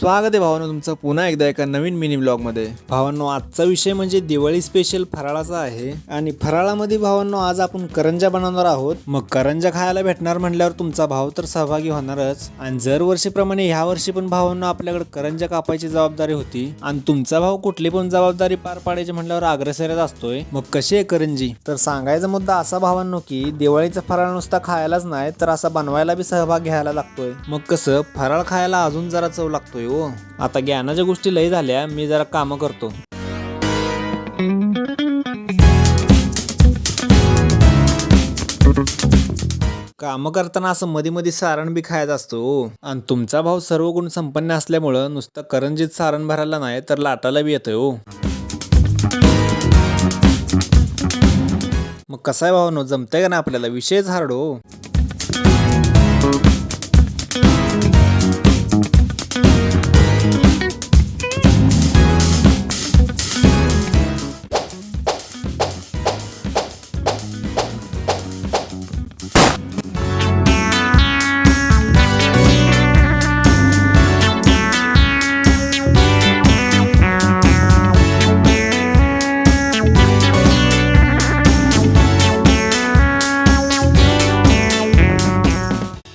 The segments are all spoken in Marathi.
स्वागत आहे भावांनो तुमचं पुन्हा एकदा एका नवीन मिनी ब्लॉग मध्ये। भावांनो आजचा विषय म्हणजे दिवाळी स्पेशल फराळाचा आहे आणि फराळामध्ये भावांनो आज आपण करंजा बनवणार आहोत। मग करंजा खायला भेटणार म्हटल्यावर तुमचा भाव तर सहभागी होणारच आणि दर वर्षीप्रमाणे ह्या वर्षी पण भावांनो आपल्याकडे करंजा कापायची जबाबदारी होती आणि तुमचा भाव कुठली पण जबाबदारी पार पाडायची म्हटल्यावर अग्रेसरच असतोय। मग कशी आहे करंजी तर सांगायचा मुद्दा असा भावांनो की दिवाळीचा फराळ नुसता खायलाच नाही तर असा बनवायला बी सहभाग घ्यायला लागतोय। मग कसं फराळ खायला अजून जरा चव लागतोय हो। आता ज्ञानाच्या गोष्टी लय झाल्या, मी जरा काम करतो। काम करताना असं मध्ये मध्ये सारण बी खायचं असतो हो। आणि तुमचा भाव सर्व गुण संपन्न असल्यामुळं नुसतं करंजीत सारण भरायला नाही तर लाटायला बी येतोय हो। मग कसं आहे भावांनो, जमतंय का ना आपल्याला? विषयच हार्ड हो।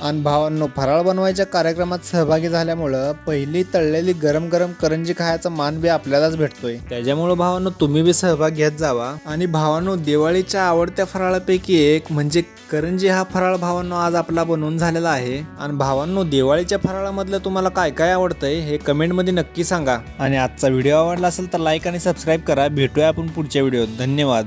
आणि भावांनो फराळ बनवायच्या कार्यक्रमात सहभागी झाल्यामुळं पहिली तळलेली गरम गरम करंजी खायचा मान बी आपल्यालाच भेटतोय। त्याच्यामुळे भावांनो तुम्ही बी सहभाग घेत जावा। आणि भावांनो दिवाळीच्या आवडत्या फराळापैकी एक म्हणजे करंजी हा फराळ भावांनो आज आपला बनवून झालेला आहे। आणि भावांनो दिवाळीच्या फराळामधलं तुम्हाला काय काय आवडतंय हे कमेंट मध्ये नक्की सांगा। आणि आजचा व्हिडिओ आवडला असेल तर लाईक आणि सबस्क्राईब करा। भेटूया आपण पुढच्या व्हिडिओत। धन्यवाद।